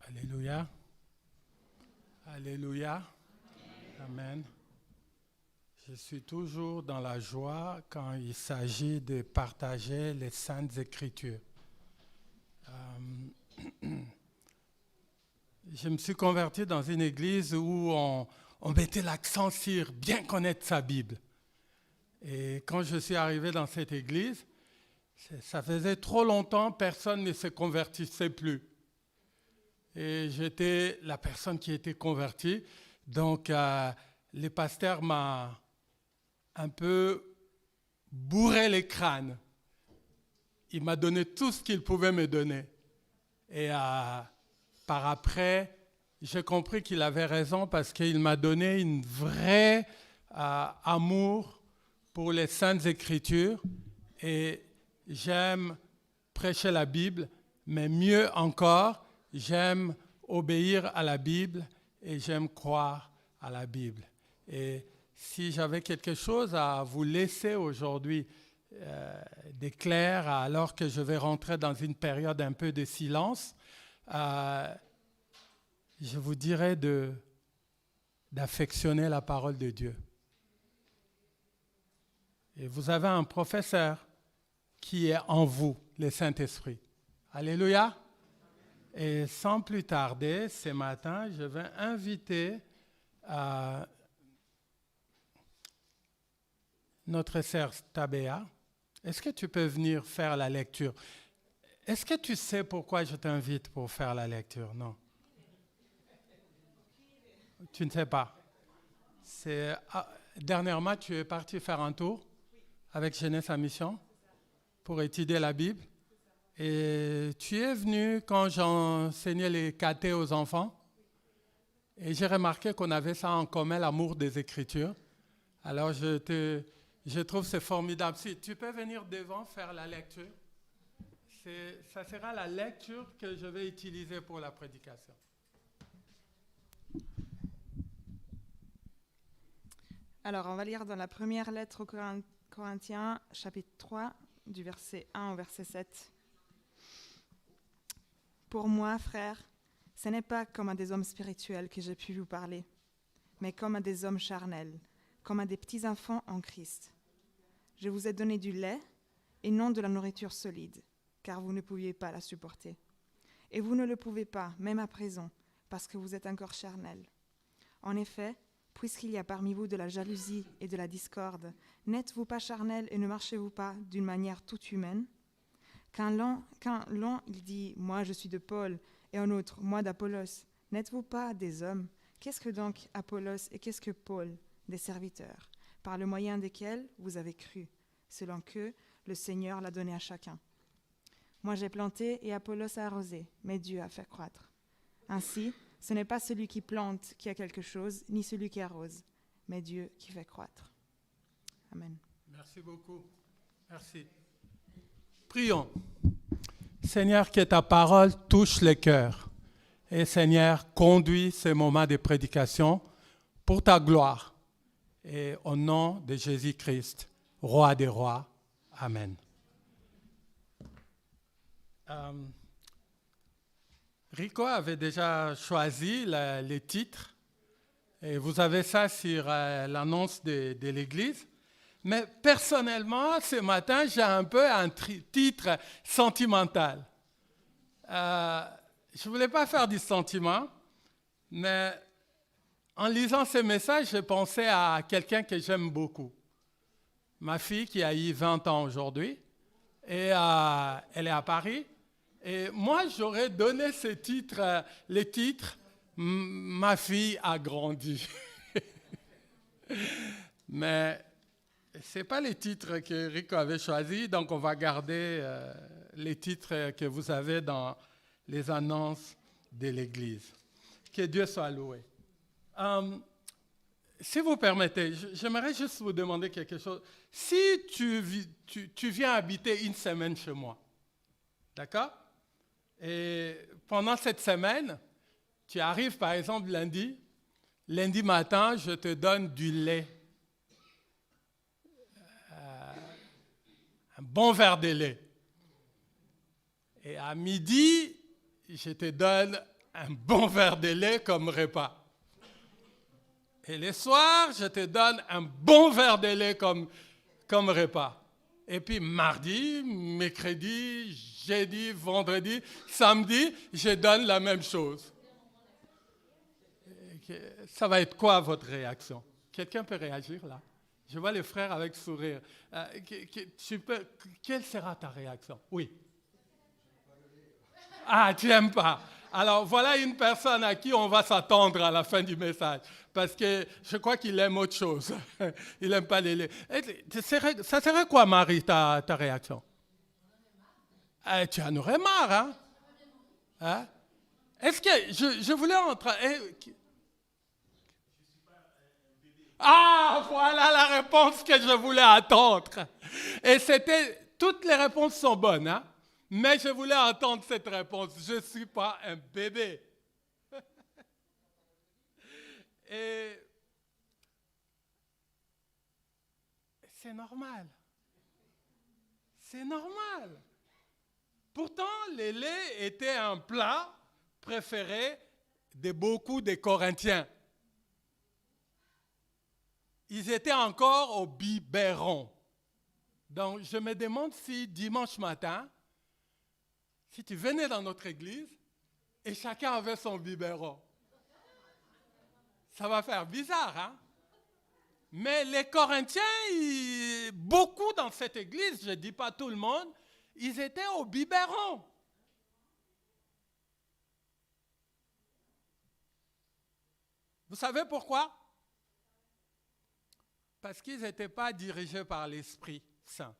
Alléluia. Alléluia. Amen. Je suis toujours dans la joie quand il s'agit de partager les Saintes Écritures. Je me suis converti dans une église où on mettait l'accent sur bien connaître sa Bible. Et quand je suis arrivé dans cette église, ça faisait trop longtemps, personne ne se convertissait plus. Et j'étais la personne qui était convertie. Donc, le pasteur m'a un peu bourré les crânes. Il m'a donné tout ce qu'il pouvait me donner. Et par après, j'ai compris qu'il avait raison parce qu'il m'a donné une vraie amour pour les Saintes Écritures. Et j'aime prêcher la Bible, mais mieux encore, j'aime obéir à la Bible et j'aime croire à la Bible. Et si j'avais quelque chose à vous laisser aujourd'hui d'éclair, alors que je vais rentrer dans une période un peu de silence, je vous dirais d'affectionner la parole de Dieu. Et vous avez un professeur qui est en vous, le Saint-Esprit. Alléluia. Et sans plus tarder, ce matin, je vais inviter notre sœur Tabea. Est-ce que tu peux venir faire la lecture? Est-ce que tu sais pourquoi je t'invite pour faire la lecture? Non. Tu ne sais pas. Dernièrement, tu es parti faire un tour avec Jeunesse à Mission pour étudier la Bible. Et tu es venu quand j'enseignais les catés aux enfants. Et j'ai remarqué qu'on avait ça en commun, l'amour des Écritures. Alors, je trouve que c'est formidable. Si tu peux venir devant faire la lecture, ça sera la lecture que je vais utiliser pour la prédication. Alors, on va lire dans la première lettre aux Corinthiens, chapitre 3, du verset 1 au verset 7. Pour moi, frères, ce n'est pas comme à des hommes spirituels que j'ai pu vous parler, mais comme à des hommes charnels, comme à des petits enfants en Christ. Je vous ai donné du lait et non de la nourriture solide, car vous ne pouviez pas la supporter. Et vous ne le pouvez pas, même à présent, parce que vous êtes encore charnels. En effet, puisqu'il y a parmi vous de la jalousie et de la discorde, n'êtes-vous pas charnels et ne marchez-vous pas d'une manière toute humaine ? Quand l'un il dit « Moi je suis de Paul » et un autre « Moi d'Apollos », n'êtes-vous pas des hommes ? Qu'est-ce que donc Apollos et qu'est-ce que Paul ? Des serviteurs, par le moyen desquels vous avez cru, selon que le Seigneur l'a donné à chacun. Moi j'ai planté et Apollos a arrosé, mais Dieu a fait croître. Ainsi, ce n'est pas celui qui plante qui a quelque chose, ni celui qui arrose, mais Dieu qui fait croître. Amen. Merci beaucoup. Merci. Prions. Seigneur, que ta parole touche les cœurs. Et Seigneur, conduis ces moments de prédication pour ta gloire. Et au nom de Jésus-Christ, Roi des rois. Amen. Rico avait déjà choisi les titres. Et vous avez ça sur l'annonce de l'église. Mais personnellement, ce matin, j'ai un peu un titre sentimental. Je ne voulais pas faire du sentiment, mais en lisant ce message, j'ai pensé à quelqu'un que j'aime beaucoup. Ma fille qui a eu 20 ans aujourd'hui, et elle est à Paris. Et moi, j'aurais donné le titre « Ma fille a grandi ». Mais ce n'est pas les titres que Rico avait choisis, donc on va garder les titres que vous avez dans les annonces de l'Église. Que Dieu soit loué. Si vous permettez, j'aimerais juste vous demander quelque chose. Si tu viens habiter une semaine chez moi, d'accord? Et pendant cette semaine, tu arrives par exemple lundi matin, je te donne du lait. Un bon verre de lait. Et à midi, je te donne un bon verre de lait comme repas. Et le soir, je te donne un bon verre de lait comme repas. Et puis mardi, mercredi, jeudi, vendredi, samedi, je donne la même chose. Ça va être quoi votre réaction? Quelqu'un peut réagir là? Je vois les frères avec sourire. Quelle sera ta réaction? Oui. Ah, tu n'aimes pas. Alors, voilà une personne à qui on va s'attendre à la fin du message. Parce que je crois qu'il aime autre chose. Il n'aime pas les laits. Ça serait quoi, Marie, ta réaction? Tu en aurais marre, hein? Hein? Est-ce que je voulais entrer... Ah, voilà la réponse que je voulais attendre. Et toutes les réponses sont bonnes, hein? Mais je voulais entendre cette réponse. Je ne suis pas un bébé. Et c'est normal. C'est normal. Pourtant, les laits étaient un plat préféré de beaucoup de Corinthiens. Ils étaient encore au biberon. Donc, je me demande si dimanche matin, si tu venais dans notre église et chacun avait son biberon. Ça va faire bizarre, hein? Mais les Corinthiens, beaucoup dans cette église, je ne dis pas tout le monde, ils étaient au biberon. Vous savez pourquoi? Parce qu'ils n'étaient pas dirigés par l'Esprit Saint.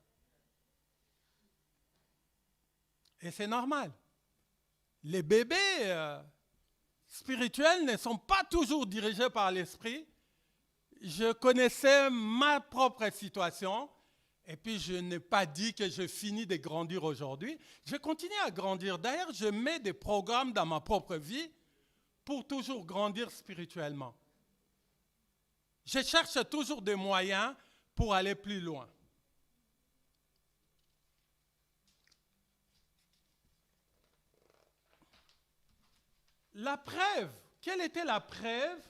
Et c'est normal. Les bébés spirituels ne sont pas toujours dirigés par l'Esprit. Je connaissais ma propre situation et puis je n'ai pas dit que je finis de grandir aujourd'hui. Je continue à grandir. D'ailleurs, je mets des programmes dans ma propre vie pour toujours grandir spirituellement. Je cherche toujours des moyens pour aller plus loin. La preuve, quelle était la preuve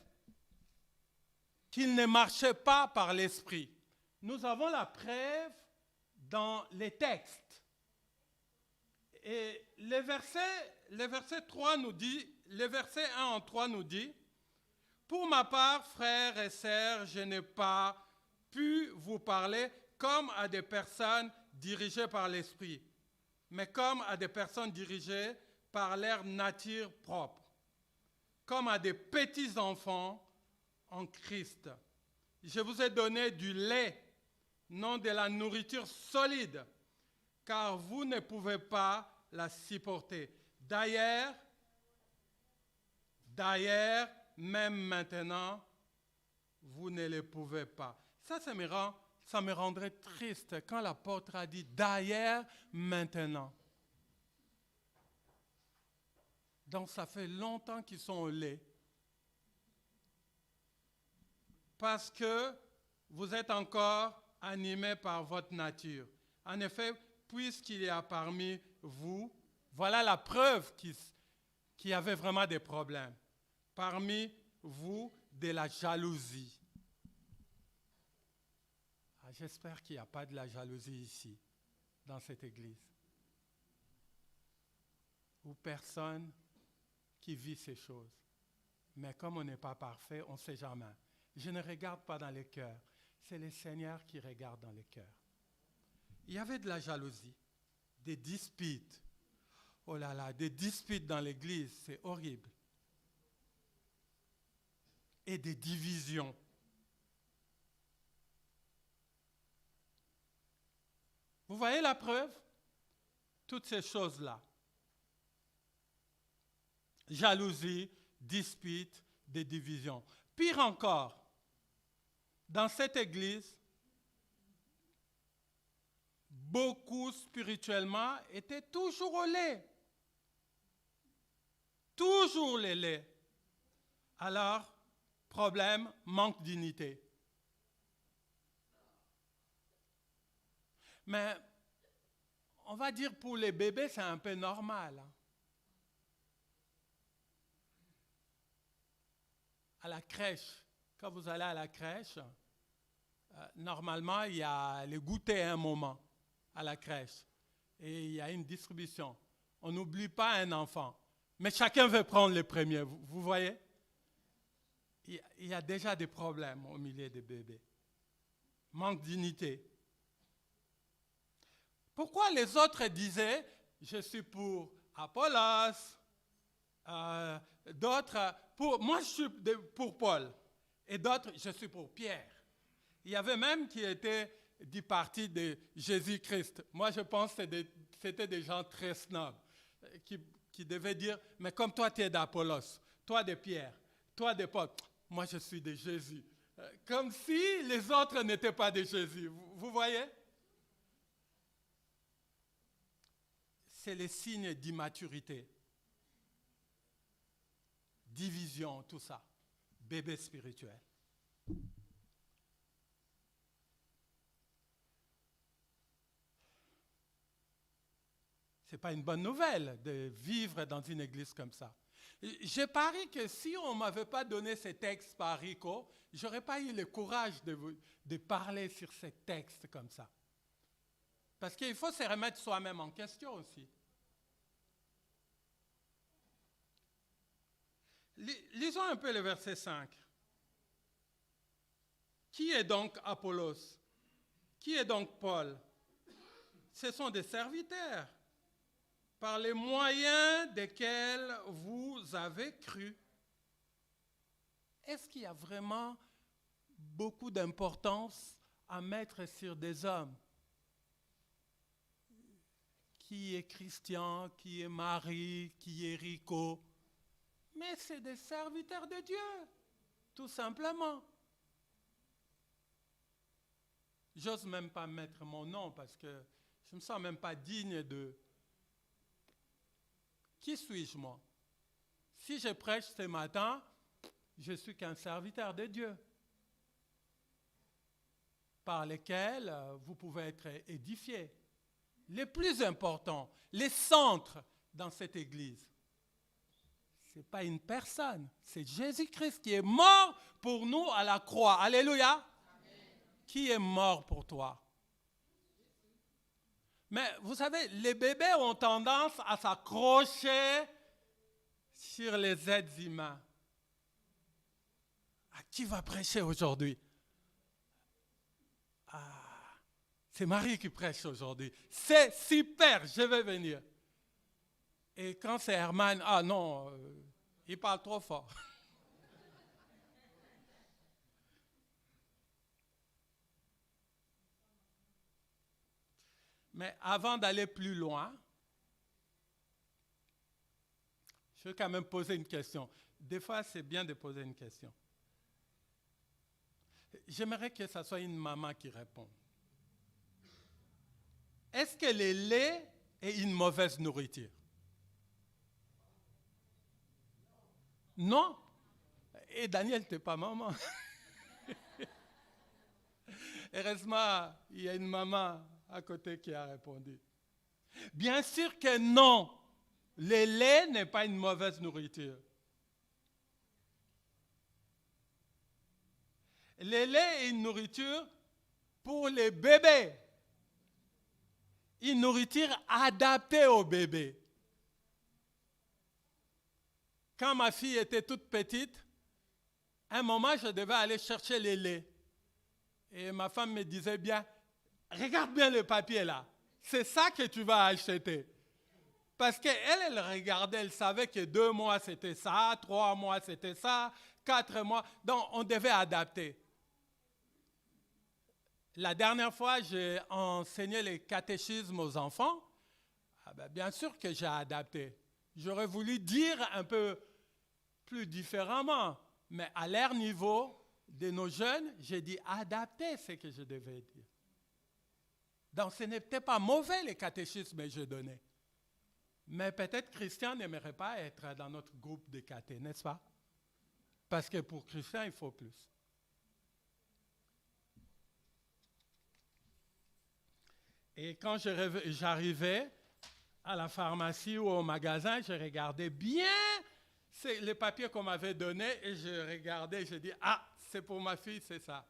qu'il ne marchait pas par l'esprit? Nous avons la preuve dans les textes. Et le verset 3 nous dit, le verset 1 en 3 nous dit, « Pour ma part, frères et sœurs, je n'ai pas pu vous parler comme à des personnes dirigées par l'esprit, mais comme à des personnes dirigées par leur nature propre, comme à des petits enfants en Christ. Je vous ai donné du lait, non de la nourriture solide, car vous ne pouvez pas la supporter. D'ailleurs, même maintenant, vous ne le pouvez pas. Ça me rendrait triste quand l'apôtre a dit « d'ailleurs, maintenant ». Donc, ça fait longtemps qu'ils sont au lait. Parce que vous êtes encore animés par votre nature. En effet, puisqu'il y a parmi vous, voilà la preuve qu'il y avait vraiment des problèmes. Parmi vous, de la jalousie. J'espère qu'il n'y a pas de la jalousie ici, dans cette église. Ou personne qui vit ces choses. Mais comme on n'est pas parfait, on ne sait jamais. Je ne regarde pas dans les cœurs. C'est le Seigneur qui regarde dans les cœurs. Il y avait de la jalousie, des disputes. Oh là là, des disputes dans l'église, c'est horrible. Et des divisions. Vous voyez la preuve? Toutes ces choses-là. Jalousie, dispute, des divisions. Pire encore, dans cette église, beaucoup spirituellement étaient toujours au lait. Toujours le lait. Alors, problème, manque d'unité. Mais on va dire pour les bébés, c'est un peu normal. Hein? à la crèche, quand vous allez à la crèche, normalement, il y a les goûters à un moment à la crèche. Et il y a une distribution. On n'oublie pas un enfant. Mais chacun veut prendre le premier. Vous voyez? Il y a déjà des problèmes au milieu des bébés. Manque d'unité. Pourquoi les autres disaient, je suis pour Apollos, d'autres, moi je suis pour Paul, et d'autres, je suis pour Pierre. Il y avait même qui étaient du parti de Jésus-Christ. Moi je pense que c'était des gens très snobs, qui devaient dire, mais comme toi tu es d'Apollos, toi de Pierre, toi de Paul, moi je suis de Jésus. Comme si les autres n'étaient pas de Jésus. Vous voyez? C'est le signe d'immaturité. Division, tout ça. Bébé spirituel. Ce n'est pas une bonne nouvelle de vivre dans une église comme ça. Je parie que si on ne m'avait pas donné ces textes par Rico, je n'aurais pas eu le courage de parler sur ces textes comme ça. Parce qu'il faut se remettre soi-même en question aussi. Lisons un peu le verset 5. Qui est donc Apollos? Qui est donc Paul? Ce sont des serviteurs par les moyens desquels vous avez cru. Est-ce qu'il y a vraiment beaucoup d'importance à mettre sur des hommes? Qui est Christian, qui est Marie, qui est Rico? Mais c'est des serviteurs de Dieu, tout simplement. J'ose même pas mettre mon nom parce que je ne me sens même pas digne de... Qui suis-je, moi? Si je prêche ce matin, je suis qu'un serviteur de Dieu, par lequel vous pouvez être édifiés. Les plus importants, les centres dans cette église, ce n'est pas une personne, c'est Jésus-Christ qui est mort pour nous à la croix. Alléluia. Amen. Qui est mort pour toi? Mais vous savez, les bébés ont tendance à s'accrocher sur les êtres humains. À qui va prêcher aujourd'hui? C'est Marie qui prêche aujourd'hui. C'est super, je vais venir. Et quand c'est Herman, non, il parle trop fort. Mais avant d'aller plus loin, je veux quand même poser une question. Des fois, c'est bien de poser une question. J'aimerais que ce soit une maman qui répond. Est-ce que le lait est une mauvaise nourriture? Non. Et Daniel, tu n'es pas maman. Heureusement, il y a une maman à côté qui a répondu. Bien sûr que non. Le lait n'est pas une mauvaise nourriture. Le lait est une nourriture pour les bébés. Une nourriture adaptée aux bébés. Quand ma fille était toute petite, à un moment, je devais aller chercher le lait. Et ma femme me disait bien, regarde bien le papier là. C'est ça que tu vas acheter. Parce qu'elle regardait, elle savait que 2 mois c'était ça, 3 mois c'était ça, 4 mois. Donc on devait adapter. La dernière fois, j'ai enseigné le catéchisme aux enfants. Bien sûr que j'ai adapté. J'aurais voulu dire un peu plus différemment. Mais à leur niveau de nos jeunes, j'ai dit adapter ce que je devais dire. Donc ce n'était pas mauvais le catéchisme que je donnais. Mais peut-être Christian n'aimerait pas être dans notre groupe de caté, n'est-ce pas? Parce que pour Christian, il faut plus. Et quand j'arrivais à la pharmacie ou au magasin, je regardais bien c'est les papiers qu'on m'avait donnés et je regardais, je dis, ah, c'est pour ma fille, c'est ça.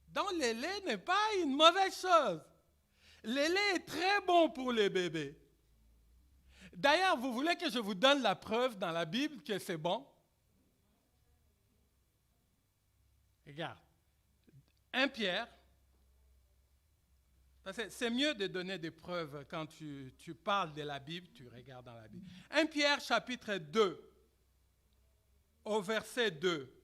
Donc le lait n'est pas une mauvaise chose. Le lait est très bon pour les bébés. D'ailleurs, vous voulez que je vous donne la preuve dans la Bible que c'est bon? Regarde, 1 Pierre, parce que c'est mieux de donner des preuves quand tu parles de la Bible, tu regardes dans la Bible. 1 Pierre chapitre 2, au verset 2.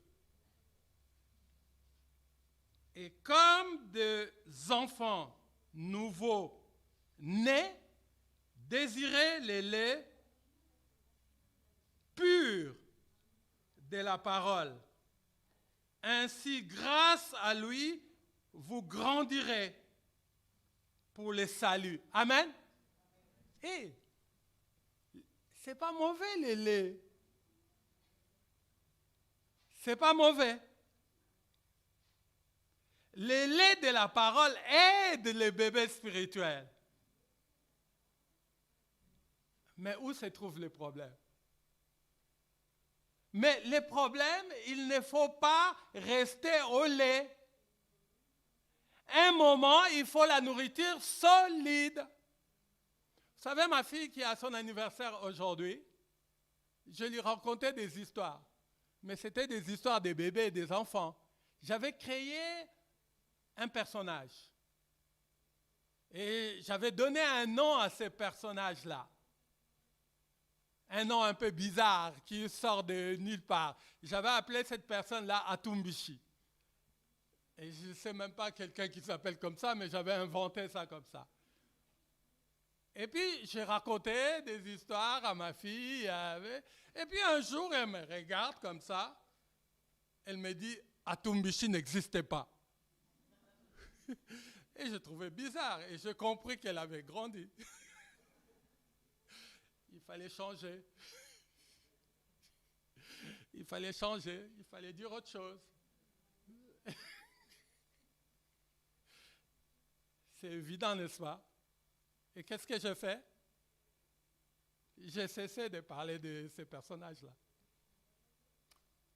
Et comme des enfants nouveaux nés, désirez les laits purs de la parole. Ainsi, grâce à lui, vous grandirez pour le salut. Amen. Et c'est pas mauvais le lait. C'est pas mauvais. Le lait de la parole aide les bébés spirituels. Mais où se trouve le problème? Mais le problème, il ne faut pas rester au lait. Un moment, il faut la nourriture solide. Vous savez, ma fille qui a son anniversaire aujourd'hui, je lui racontais des histoires. Mais c'était des histoires des bébés et des enfants. J'avais créé un personnage. Et j'avais donné un nom à ce personnage-là. Un nom un peu bizarre qui sort de nulle part. J'avais appelé cette personne-là Atumbishi. Et je ne sais même pas quelqu'un qui s'appelle comme ça, mais j'avais inventé ça comme ça. Et puis, j'ai raconté des histoires à ma fille. Et puis, un jour, elle me regarde comme ça. Elle me dit, Atumbishi n'existait pas. Et je trouvais bizarre. Et j'ai compris qu'elle avait grandi. Il fallait changer. Il fallait changer. Il fallait dire autre chose. C'est évident, n'est-ce pas? Et qu'est-ce que je fais? J'ai cessé de parler de ces personnages-là.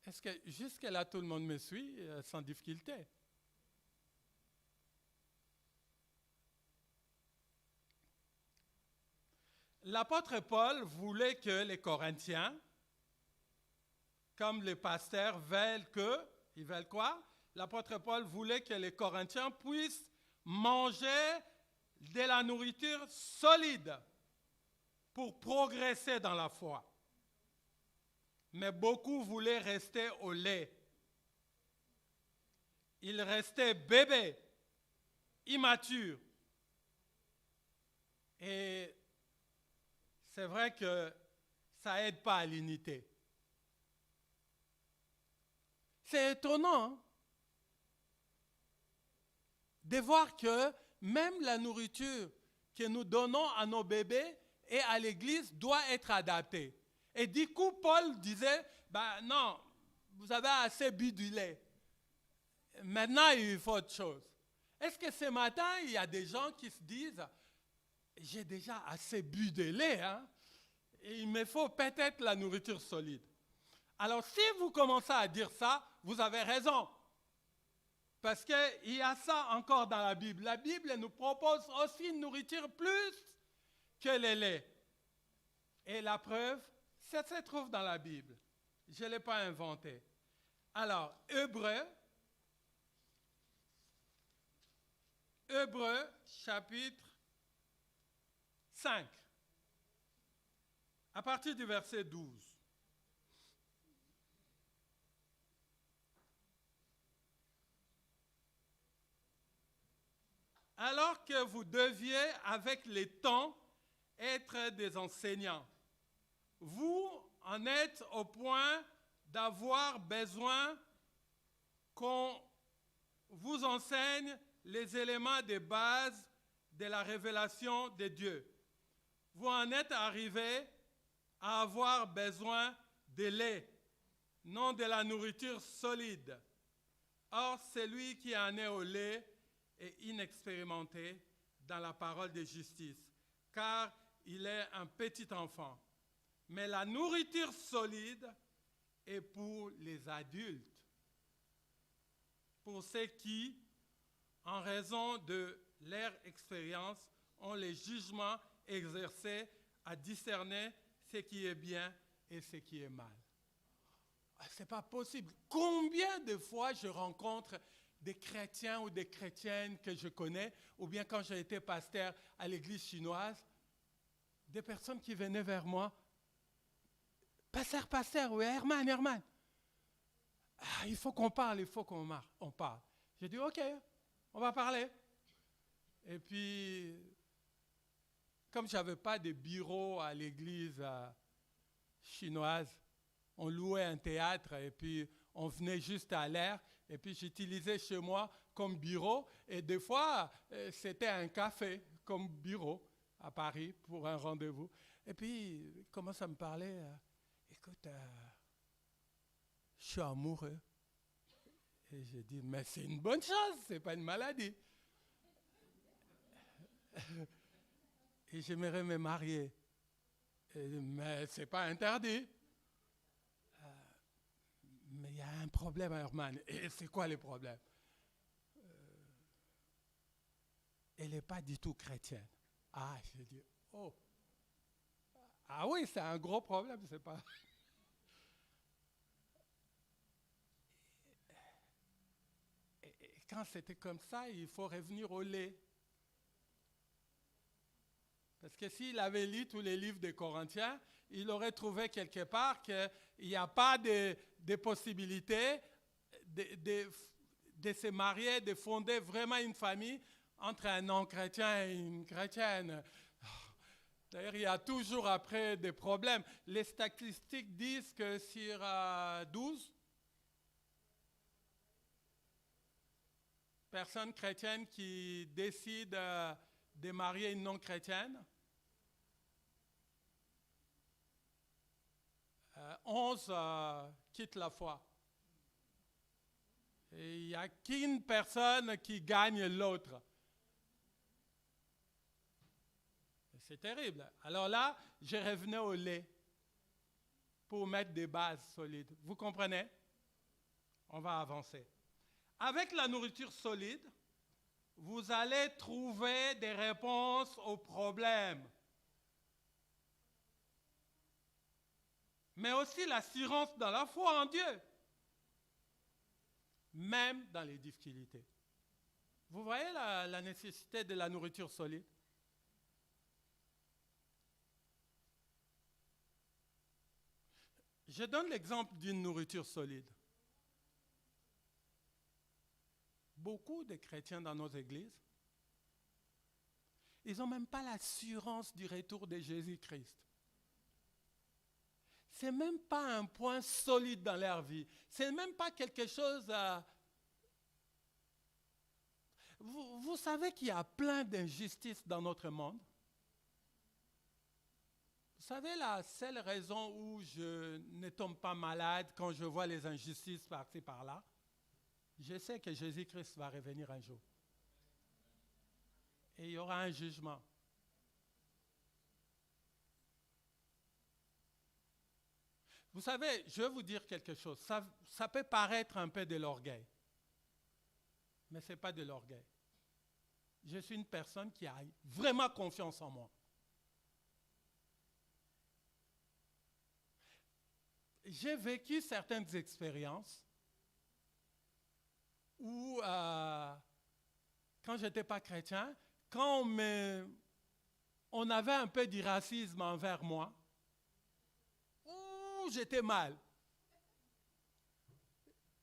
Est-ce que jusque-là, tout le monde me suit sans difficulté? L'apôtre Paul voulait que les Corinthiens, comme les pasteurs ils veulent quoi? L'apôtre Paul voulait que les Corinthiens puissent manger de la nourriture solide pour progresser dans la foi. Mais beaucoup voulaient rester au lait. Ils restaient bébés, immatures. Et c'est vrai que ça n'aide pas à l'unité. C'est étonnant de voir que même la nourriture que nous donnons à nos bébés et à l'Église doit être adaptée. Et du coup, Paul disait, non, vous avez assez bu du lait. Maintenant, il faut autre chose. Est-ce que ce matin, il y a des gens qui se disent, j'ai déjà assez bu de lait, et il me faut peut-être la nourriture solide. Alors, si vous commencez à dire ça, vous avez raison. Parce qu'il y a ça encore dans la Bible. La Bible nous propose aussi une nourriture plus que le lait. Et la preuve, ça se trouve dans la Bible. Je ne l'ai pas inventé. Alors, Hébreux, chapitre 5, à partir du verset 12. Alors que vous deviez, avec les temps, être des enseignants, vous en êtes au point d'avoir besoin qu'on vous enseigne les éléments de base de la révélation de Dieu. Vous en êtes arrivé à avoir besoin de lait, non de la nourriture solide. Or, celui qui en est au lait est inexpérimenté dans la parole de justice, car il est un petit enfant. Mais la nourriture solide est pour les adultes, pour ceux qui, en raison de leur expérience, ont les jugements exercés à discerner ce qui est bien et ce qui est mal. Ce n'est pas possible. Combien de fois je rencontre des chrétiens ou des chrétiennes que je connais, ou bien quand j'ai été pasteur à l'église chinoise, des personnes qui venaient vers moi, pasteur, oui, Herman. Il faut qu'on parle, on parle. J'ai dit, ok, on va parler. Et puis, comme je n'avais pas de bureau à l'église chinoise, on louait un théâtre et puis on venait juste à l'air. Et puis j'utilisais chez moi comme bureau. Et des fois, c'était un café comme bureau à Paris pour un rendez-vous. Et puis, il commence à me parler. Écoute, je suis amoureux. Et j'ai dit, mais c'est une bonne chose, ce n'est pas une maladie. Et j'aimerais me marier. Mais ce n'est pas interdit. Mais il y a un problème, Herman. Et c'est quoi le problème? Elle n'est pas du tout chrétienne. Ah, j'ai dit, oh. Ah oui, c'est un gros problème, c'est pas... Et quand c'était comme ça, il faut revenir au lait. Parce que s'il avait lu tous les livres des Corinthiens, il aurait trouvé quelque part qu'il n'y a pas de possibilité de se marier, de fonder vraiment une famille entre un non-chrétien et une chrétienne. D'ailleurs, il y a toujours après des problèmes. Les statistiques disent que sur 12 personnes chrétiennes qui décident de marier une non-chrétienne, 11 quittent la foi. Et il n'y a qu'une personne qui gagne l'autre. C'est terrible. Alors là, je revenais au lait pour mettre des bases solides. Vous comprenez? On va avancer. Avec la nourriture solide, vous allez trouver des réponses aux problèmes. Mais aussi l'assurance dans la foi en Dieu. Même dans les difficultés. Vous voyez la nécessité de la nourriture solide? Je donne l'exemple d'une nourriture solide. Beaucoup de chrétiens dans nos églises, ils n'ont même pas l'assurance du retour de Jésus-Christ. Ce n'est même pas un point solide dans leur vie. Ce n'est même pas quelque chose... Vous savez qu'il y a plein d'injustices dans notre monde. Vous savez, la seule raison où je ne tombe pas malade quand je vois les injustices par-ci, par-là, je sais que Jésus-Christ va revenir un jour. Et il y aura un jugement. Vous savez, je vais vous dire quelque chose. Ça peut paraître un peu de l'orgueil. Mais ce n'est pas de l'orgueil. Je suis une personne qui a vraiment confiance en moi. J'ai vécu certaines expériences où, quand je n'étais pas chrétien, quand on avait un peu du racisme envers moi, j'étais mal.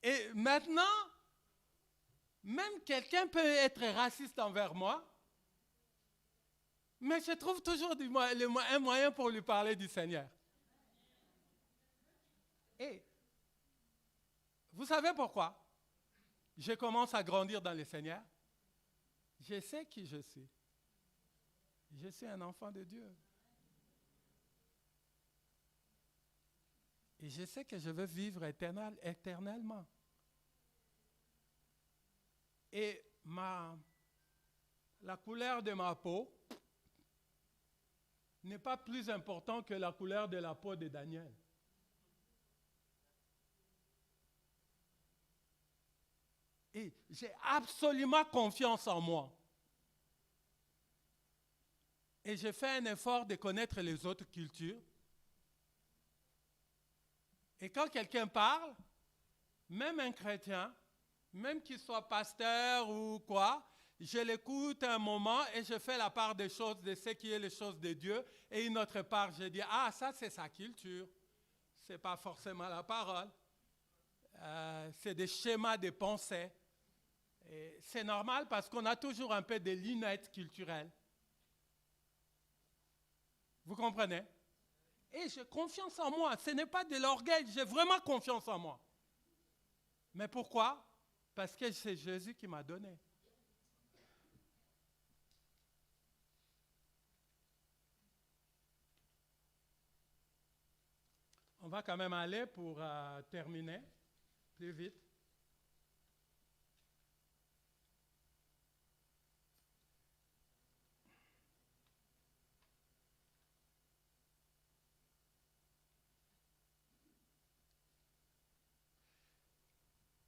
Et maintenant, même quelqu'un peut être raciste envers moi, mais je trouve toujours un moyen pour lui parler du Seigneur. Et vous savez pourquoi? Je commence à grandir dans le Seigneur. Je sais qui je suis. Je suis un enfant de Dieu. Et je sais que je veux vivre éternellement. Et la couleur de ma peau n'est pas plus important que la couleur de la peau de Daniel. Et j'ai absolument confiance en moi. Et j'ai fait un effort de connaître les autres cultures. Et quand quelqu'un parle, même un chrétien, même qu'il soit pasteur ou quoi, je l'écoute un moment et je fais la part des choses, de ce qui est les choses de Dieu. Et une autre part, je dis, ah, ça c'est sa culture. Ce n'est pas forcément la parole. C'est des schémas de pensée. Et c'est normal parce qu'on a toujours un peu des lunettes culturelles. Vous comprenez? Et j'ai confiance en moi. Ce n'est pas de l'orgueil, j'ai vraiment confiance en moi. Mais pourquoi? Parce que c'est Jésus qui m'a donné. On va quand même aller pour terminer plus vite.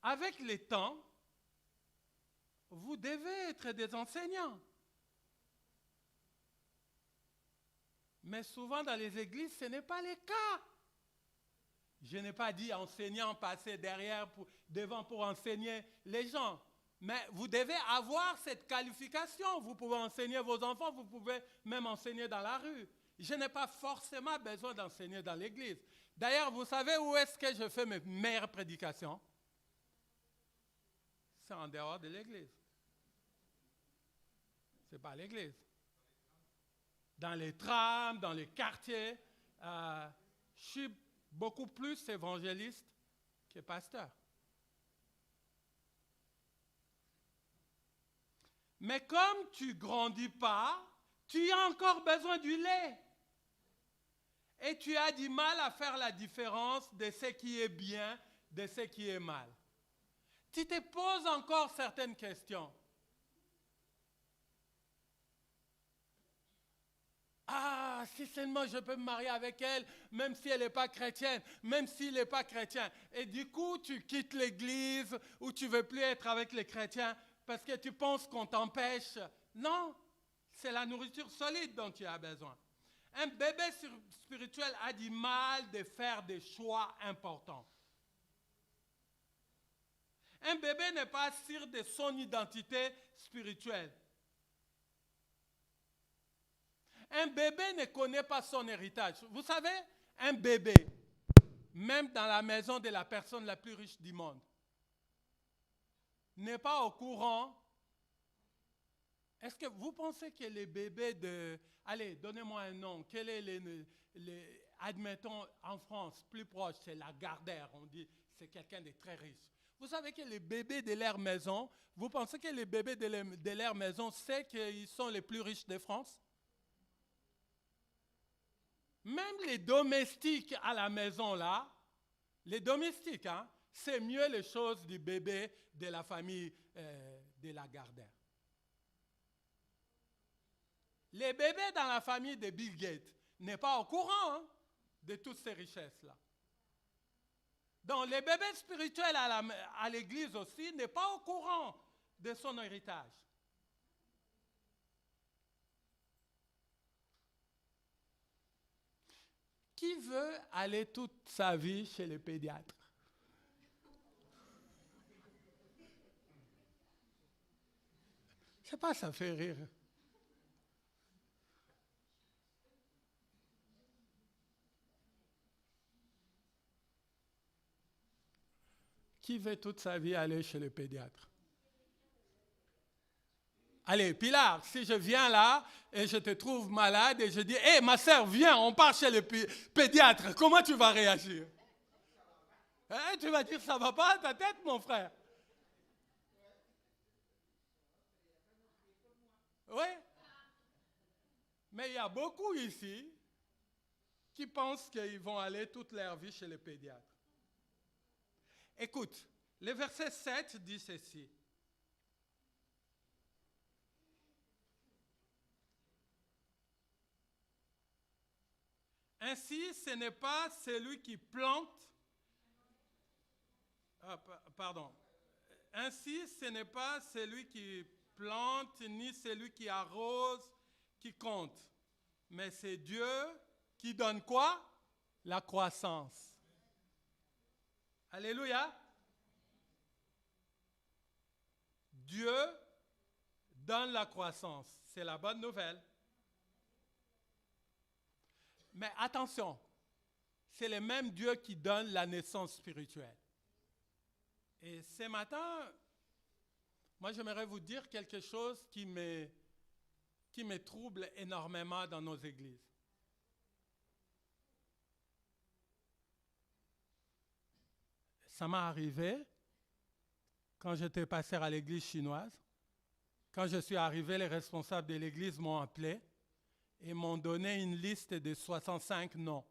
Avec le temps, vous devez être des enseignants. Mais souvent dans les églises, ce n'est pas le cas. Je n'ai pas dit enseignant, passer devant pour enseigner les gens. Mais vous devez avoir cette qualification. Vous pouvez enseigner vos enfants, vous pouvez même enseigner dans la rue. Je n'ai pas forcément besoin d'enseigner dans l'église. D'ailleurs, vous savez où est-ce que je fais mes meilleures prédications? C'est en dehors de l'église. Ce n'est pas l'église. Dans les trams, dans les quartiers, je suis beaucoup plus évangéliste que pasteur. Mais comme tu ne grandis pas, tu as encore besoin du lait. Et tu as du mal à faire la différence de ce qui est bien, de ce qui est mal. Tu te poses encore certaines questions. Ah, si seulement je peux me marier avec elle, même si elle n'est pas chrétienne, même s'il n'est pas chrétien. Et du coup, tu quittes l'église ou tu ne veux plus être avec les chrétiens parce que tu penses qu'on t'empêche. Non, c'est la nourriture solide dont tu as besoin. Un bébé spirituel a du mal de faire des choix importants. Un bébé n'est pas sûr de son identité spirituelle. Un bébé ne connaît pas son héritage. Vous savez, un bébé, même dans la maison de la personne la plus riche du monde, n'est pas au courant. Est-ce que vous pensez que les bébés de... Allez, donnez-moi un nom. Quel est admettons, en France, plus proche, c'est Lagardère. On dit c'est quelqu'un de très riche. Vous savez que les bébés de leur maison, vous pensez que les bébés de leur maison savent qu'ils sont les plus riches de France? Même les domestiques à la maison là, les domestiques, hein, c'est mieux les choses du bébé de la famille de Lagardère. Les bébés dans la famille de Bill Gates n'est pas au courant de toutes ces richesses-là. Donc les bébés spirituels à l'église aussi n'est pas au courant de son héritage. Qui veut aller toute sa vie chez les pédiatres? Je ne sais pas, ça fait rire. Qui veut toute sa vie aller chez le pédiatre? Allez, Pilar, si je viens là et je te trouve malade et je dis, hé, ma sœur, viens, on part chez le pédiatre, comment tu vas réagir? Tu vas dire, ça ne va pas à ta tête, mon frère? Oui. Mais il y a beaucoup ici qui pensent qu'ils vont aller toute leur vie chez le pédiatre. Écoute, le verset 7 dit ceci. Ainsi, ce n'est pas celui qui plante. Pardon. Ainsi, ce n'est pas celui qui plante ni celui qui arrose qui compte, mais c'est Dieu qui donne quoi? La croissance. Alléluia. Dieu donne la croissance. C'est la bonne nouvelle. Mais attention, c'est le même Dieu qui donne la naissance spirituelle. Et ce matin, moi j'aimerais vous dire quelque chose qui me trouble énormément dans nos églises. Ça m'est arrivé quand j'étais pasteur à l'église chinoise. Quand je suis arrivé, les responsables de l'église m'ont appelé et m'ont donné une liste de 65 noms.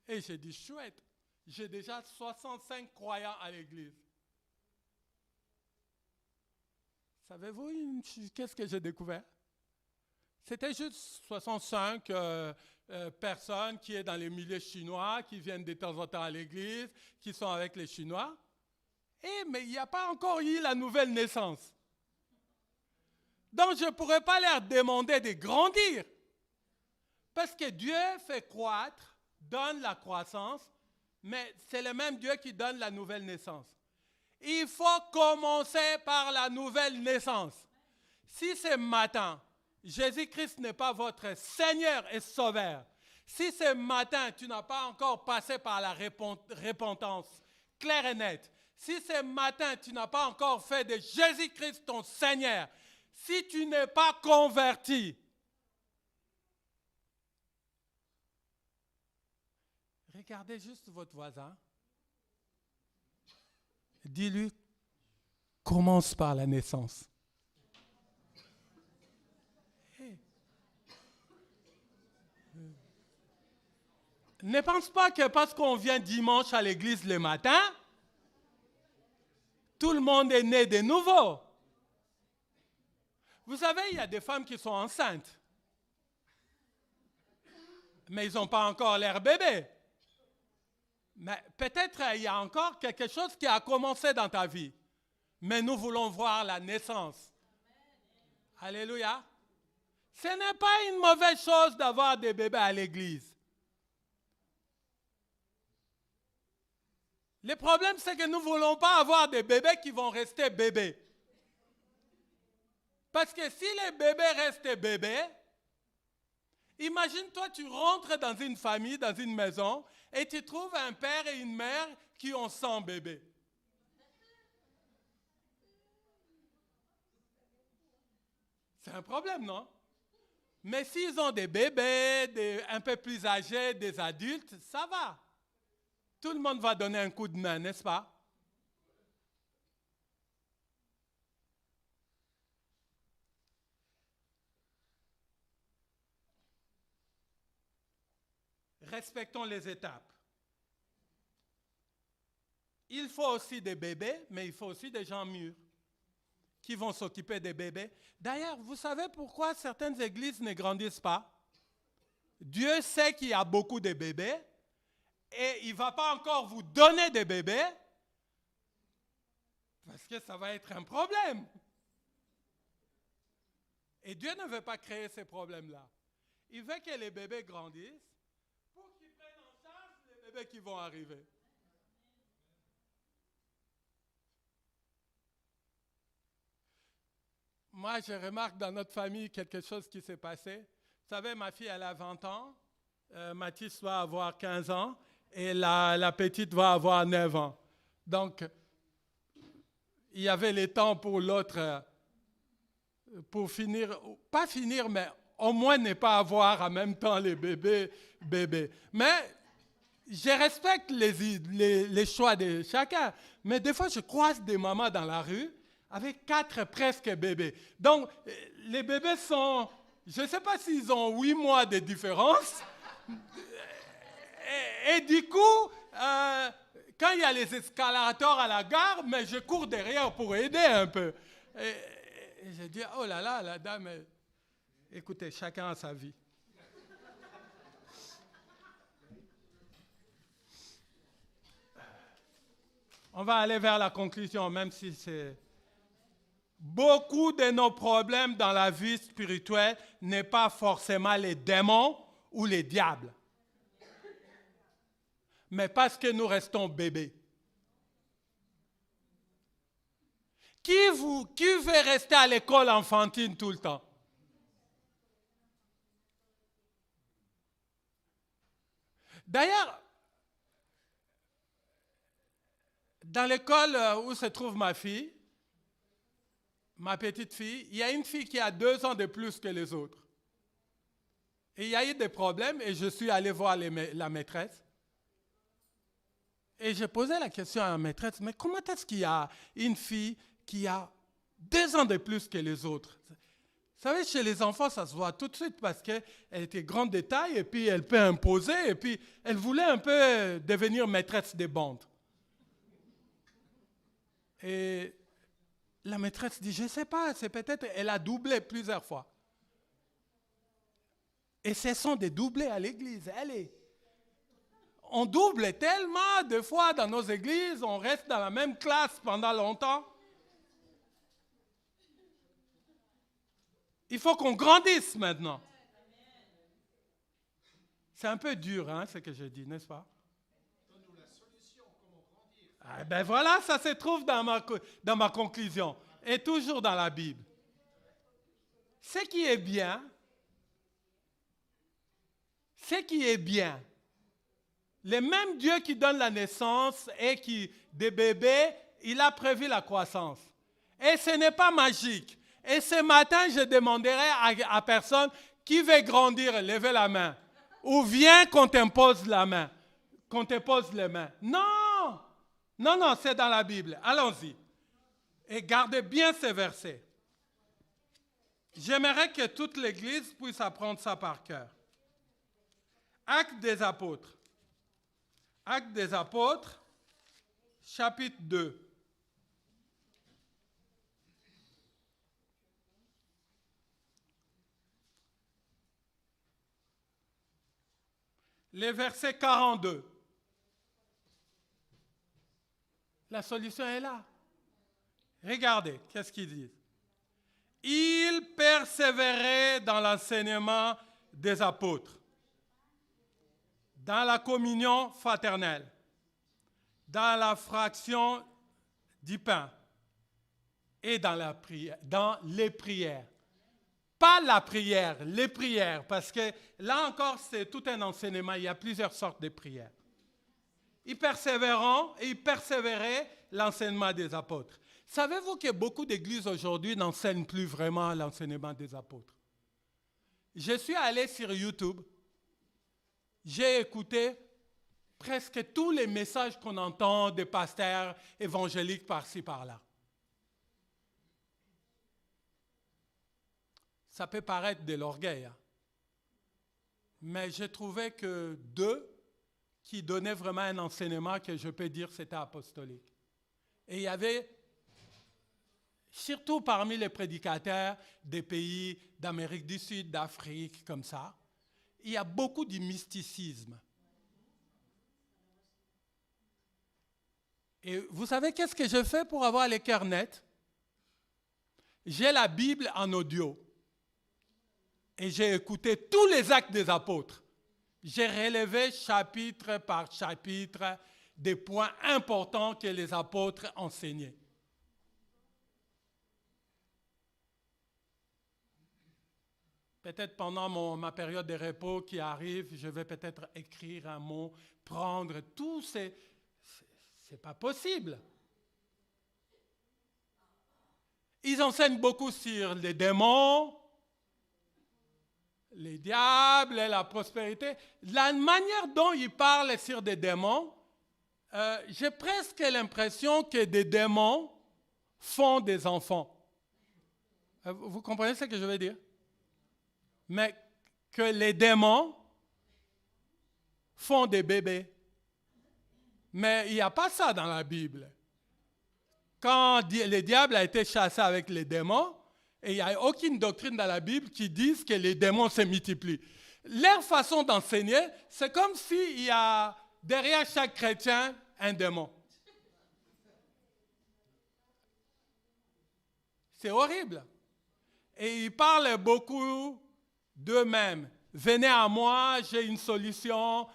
Et j'ai dit, chouette, j'ai déjà 65 croyants à l'église. Savez-vous qu'est-ce que j'ai découvert? C'était juste 65 personnes qui sont dans les milieux chinois, qui viennent de temps en temps à l'église, qui sont avec les Chinois. Mais il n'y a pas encore eu la nouvelle naissance. Donc je ne pourrais pas leur demander de grandir. Parce que Dieu fait croître, donne la croissance, mais c'est le même Dieu qui donne la nouvelle naissance. Il faut commencer par la nouvelle naissance. Si ce matin, Jésus-Christ n'est pas votre Seigneur et Sauveur, si ce matin, tu n'as pas encore passé par la repentance claire et nette, si ce matin, tu n'as pas encore fait de Jésus-Christ ton Seigneur, si tu n'es pas converti, regardez juste votre voisin. Dis-lui, commence par la naissance. Ne pense pas que parce qu'on vient dimanche à l'église le matin, tout le monde est né de nouveau. Vous savez, il y a des femmes qui sont enceintes, mais ils n'ont pas encore leur bébé. Mais peut-être il y a encore quelque chose qui a commencé dans ta vie. Mais nous voulons voir la naissance. Alléluia. Ce n'est pas une mauvaise chose d'avoir des bébés à l'église. Le problème, c'est que nous ne voulons pas avoir des bébés qui vont rester bébés. Parce que si les bébés restent bébés, imagine-toi, tu rentres dans une famille, dans une maison, et tu trouves un père et une mère qui ont 100 bébés. C'est un problème, non? Mais s'ils ont des bébés, un peu plus âgés, des adultes, ça va. Tout le monde va donner un coup de main, n'est-ce pas? Respectons les étapes. Il faut aussi des bébés, mais il faut aussi des gens mûrs qui vont s'occuper des bébés. D'ailleurs, vous savez pourquoi certaines églises ne grandissent pas? Dieu sait qu'il y a beaucoup de bébés et il ne va pas encore vous donner des bébés parce que ça va être un problème. Et Dieu ne veut pas créer ces problèmes-là. Il veut que les bébés grandissent pour qu'ils prennent en charge les bébés qui vont arriver. Moi, je remarque dans notre famille quelque chose qui s'est passé. Vous savez, ma fille, elle a 20 ans, Mathis va avoir 15 ans et la petite va avoir 9 ans. Donc, il y avait le temps pour l'autre, pour finir, pas finir, mais au moins ne pas avoir en même temps les bébés. Mais je respecte les choix de chacun. Mais des fois, je croise des mamans dans la rue avec 4 presque bébés. Donc, les bébés sont, je ne sais pas s'ils ont 8 mois de différence. Et du coup, quand il y a les escalators à la gare, mais je cours derrière pour aider un peu. Et je dis, oh là là, la dame, écoutez, chacun a sa vie. On va aller vers la conclusion, même si c'est... Beaucoup de nos problèmes dans la vie spirituelle n'est pas forcément les démons ou les diables, mais parce que nous restons bébés. Qui veut rester à l'école enfantine tout le temps? D'ailleurs, dans l'école où se trouve ma fille, ma petite fille, il y a une fille qui a 2 ans de plus que les autres. Et il y a eu des problèmes et je suis allé voir la maîtresse. Et j'ai posé la question à la maîtresse, mais comment est-ce qu'il y a une fille qui a 2 ans de plus que les autres? Vous savez, chez les enfants, ça se voit tout de suite parce qu'elle était grande de taille et puis elle peut imposer et puis elle voulait un peu devenir maîtresse des bandes. Et la maîtresse dit, je ne sais pas, c'est peut-être, elle a doublé plusieurs fois. Et ce sont des doublés à l'église. Allez, on double tellement de fois dans nos églises, on reste dans la même classe pendant longtemps. Il faut qu'on grandisse maintenant. C'est un peu dur, hein, ce que je dis, n'est-ce pas? Donne-nous la solution, comment grandir. Ah, ben voilà, ça se trouve dans ma conclusion. Et toujours dans la Bible. Ce qui est bien, le même Dieu qui donne la naissance et qui, des bébés, il a prévu la croissance. Et ce n'est pas magique. Et ce matin, je demanderai à personne qui veut grandir, levez la main. Ou viens qu'on t'impose la main, qu'on te pose les mains. Non, c'est dans la Bible. Allons-y. Et gardez bien ces versets. J'aimerais que toute l'Église puisse apprendre ça par cœur. Actes des Apôtres. Actes des Apôtres, chapitre 2. Le verset 42. La solution est là. Regardez, qu'est-ce qu'ils disent? Ils persévéraient dans l'enseignement des apôtres, dans la communion fraternelle, dans la fraction du pain et dans les prières. Pas la prière, les prières, parce que là encore, c'est tout un enseignement. Il y a plusieurs sortes de prières. Ils persévéraient l'enseignement des apôtres. Savez-vous que beaucoup d'églises aujourd'hui n'enseignent plus vraiment l'enseignement des apôtres? Je suis allé sur YouTube. J'ai écouté presque tous les messages qu'on entend des pasteurs évangéliques par-ci, par-là. Ça peut paraître de l'orgueil, hein. Mais j'ai trouvé que 2 qui donnaient vraiment un enseignement que je peux dire c'était apostolique. Et il y avait, surtout parmi les prédicateurs des pays d'Amérique du Sud, d'Afrique, comme ça, il y a beaucoup de mysticisme. Et vous savez qu'est-ce que je fais pour avoir les cœurs nets? J'ai la Bible en audio. Et j'ai écouté tous les actes des apôtres. J'ai relevé chapitre par chapitre des points importants que les apôtres enseignaient. Peut-être pendant ma période de repos qui arrive, je vais peut-être écrire un mot, prendre tout ces... C'est pas possible. Ils enseignent beaucoup sur les démons, les diables, la prospérité. La manière dont ils parlent sur des démons, j'ai presque l'impression que des démons font des enfants. Vous comprenez ce que je veux dire? Mais que les démons font des bébés. Mais il n'y a pas ça dans la Bible. Quand le diable a été chassé avec les démons, et il n'y a aucune doctrine dans la Bible qui dise que les démons se multiplient. Leur façon d'enseigner, c'est comme s'il y a derrière chaque chrétien un démon. C'est horrible. Et ils parlent beaucoup d'eux-mêmes. Venez à moi, j'ai une solution.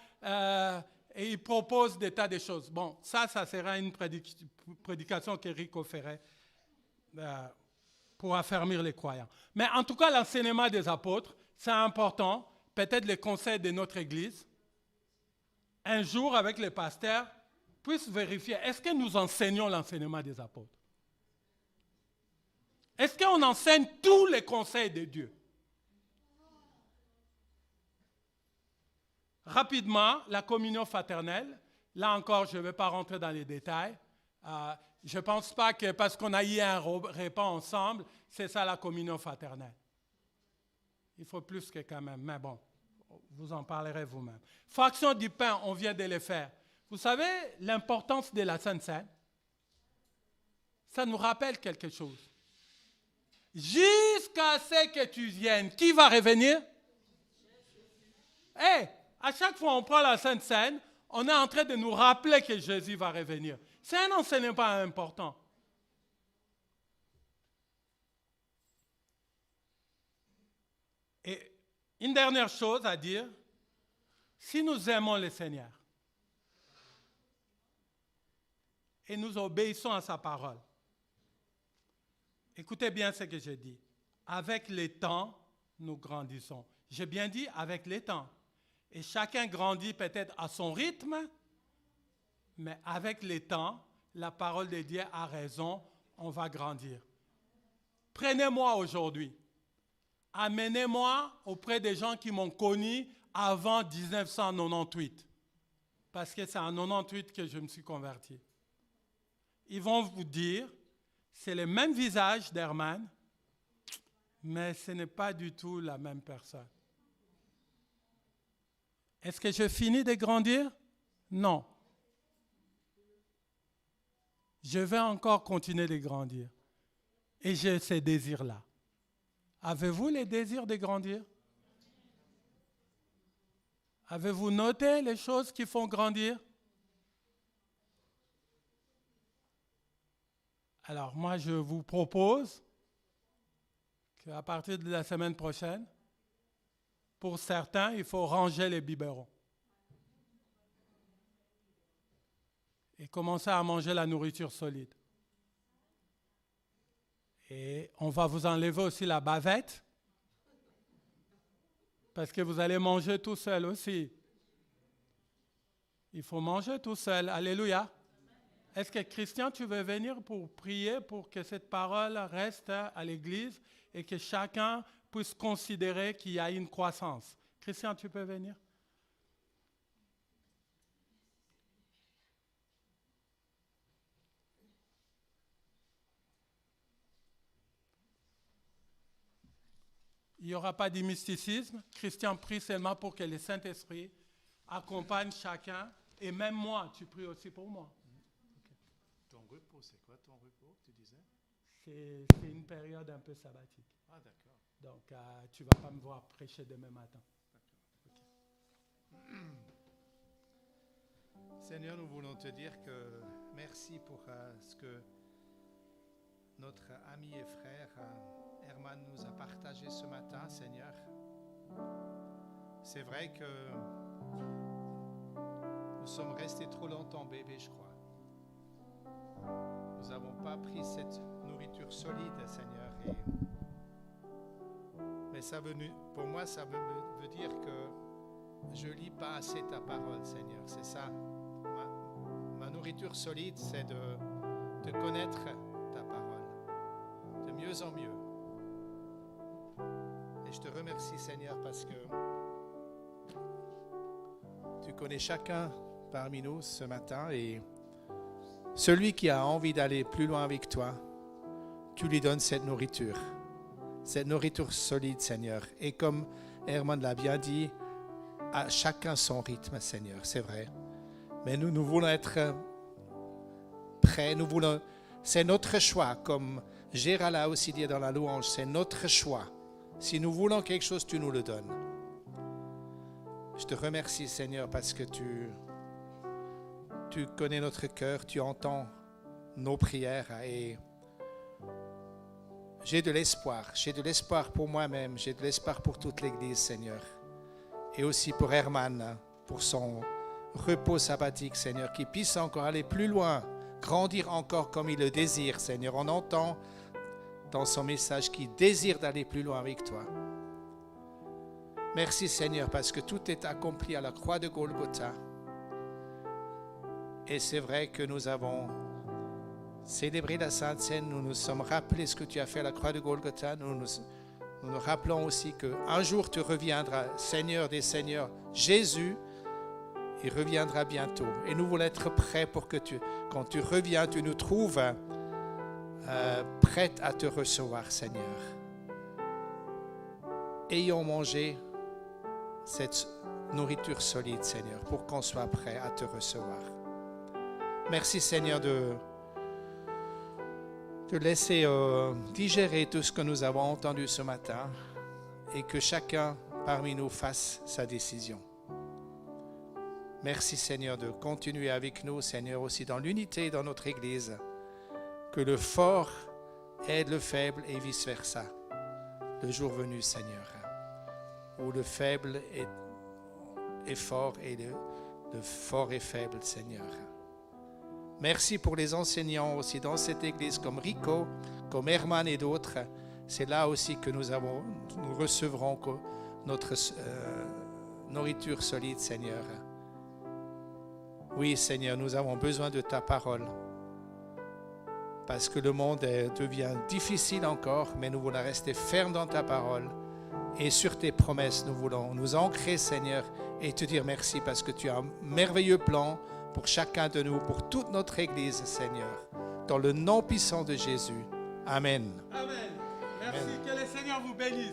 Et ils proposent des tas de choses. Bon, ça sera une prédication qu'Éric ferait pour affermir les croyants. Mais en tout cas, l'enseignement des apôtres, c'est important. Peut-être les conseils de notre Église. Un jour, avec les pasteurs, puissent vérifier, est-ce que nous enseignons l'enseignement des apôtres? Est-ce qu'on enseigne tous les conseils de Dieu? Rapidement, la communion fraternelle. Là encore, je ne vais pas rentrer dans les détails. Je ne pense pas que parce qu'on a eu un repas ensemble, c'est ça la communion fraternelle. Il faut plus que quand même, mais bon, vous en parlerez vous-même. Fraction du pain, on vient de le faire. Vous savez l'importance de la Sainte Seine? Ça nous rappelle quelque chose. Jusqu'à ce que tu viennes, qui va revenir? À chaque fois qu'on prend la Sainte Seine, on est en train de nous rappeler que Jésus va revenir. C'est un enseignement important. Et une dernière chose à dire, si nous aimons le Seigneur et nous obéissons à sa parole, écoutez bien ce que je dis. Avec le temps, nous grandissons. J'ai bien dit avec le temps. Et chacun grandit peut-être à son rythme, mais avec le temps, la parole de Dieu a raison, on va grandir. Prenez-moi aujourd'hui. Amenez-moi auprès des gens qui m'ont connu avant 1998. Parce que c'est en 98 que je me suis converti. Ils vont vous dire, c'est le même visage d'Herman, mais ce n'est pas du tout la même personne. Est-ce que je finis de grandir? Non. Je vais encore continuer de grandir. Et j'ai ces désirs-là. Avez-vous les désirs de grandir? Avez-vous noté les choses qui font grandir? Alors moi, je vous propose qu'à partir de la semaine prochaine, pour certains, il faut ranger les biberons. Et commencer à manger la nourriture solide. Et on va vous enlever aussi la bavette, parce que vous allez manger tout seul aussi. Il faut manger tout seul. Alléluia. Est-ce que Christian, tu veux venir pour prier pour que cette parole reste à l'Église et que chacun puisse considérer qu'il y a une croissance? Christian, tu peux venir? Il n'y aura pas de mysticisme. Christian prie seulement pour que le Saint-Esprit accompagne chacun. Et même moi, tu pries aussi pour moi. Okay. Ton repos, c'est quoi ton repos, tu disais? C'est une période un peu sabbatique. Ah, d'accord. Donc, tu ne vas pas me voir prêcher demain matin. Okay. Seigneur, nous voulons te dire que merci pour ce que notre ami et frère Herman nous a partagé ce matin, Seigneur. C'est vrai que nous sommes restés trop longtemps bébés, je crois. Nous n'avons pas pris cette nourriture solide, Seigneur. Mais pour moi, ça veut dire que je ne lis pas assez ta parole, Seigneur. C'est ça. Ma nourriture solide, c'est de connaître ta parole de mieux en mieux. Et je te remercie, Seigneur, parce que tu connais chacun parmi nous ce matin et celui qui a envie d'aller plus loin avec toi, tu lui donnes cette nourriture solide, Seigneur. Et comme Herman l'a bien dit, à chacun son rythme, Seigneur, c'est vrai. Mais nous voulons être prêts, c'est notre choix, comme Gérald a aussi dit dans la louange, c'est notre choix. Si nous voulons quelque chose, tu nous le donnes. Je te remercie, Seigneur, parce que tu connais notre cœur, tu entends nos prières et j'ai de l'espoir. J'ai de l'espoir pour moi-même. J'ai de l'espoir pour toute l'Église, Seigneur. Et aussi pour Herman, pour son repos sabbatique, Seigneur, qu'il puisse encore aller plus loin, grandir encore comme il le désire, Seigneur. On entend dans son message qu'il désire d'aller plus loin avec toi. Merci, Seigneur, parce que tout est accompli à la croix de Golgotha. Et c'est vrai que nous avons célébré la Sainte Seine, nous nous sommes rappelés ce que tu as fait à la croix de Golgotha. Nous nous rappelons aussi qu'un jour tu reviendras, Seigneur des Seigneurs, Jésus, il reviendra bientôt. Et nous voulons être prêts pour que quand tu reviens, tu nous trouves prêts à te recevoir, Seigneur. Ayons mangé cette nourriture solide, Seigneur, pour qu'on soit prêts à te recevoir. Merci, Seigneur, de laisser digérer tout ce que nous avons entendu ce matin et que chacun parmi nous fasse sa décision. Merci, Seigneur, de continuer avec nous, Seigneur, aussi dans l'unité dans notre Église, que le fort aide le faible et vice-versa. Le jour venu, Seigneur, où le faible est fort et le fort est faible, Seigneur. Merci pour les enseignants aussi dans cette Église, comme Rico, comme Herman et d'autres. C'est là aussi que nous recevrons notre nourriture solide, Seigneur. Oui, Seigneur, nous avons besoin de ta parole. Parce que le monde devient difficile encore, mais nous voulons rester fermes dans ta parole. Et sur tes promesses, nous voulons nous ancrer, Seigneur, et te dire merci parce que tu as un merveilleux plan pour chacun de nous, pour toute notre Église, Seigneur. Dans le nom puissant de Jésus. Amen. Amen. Merci. Amen. Que le Seigneur vous bénisse.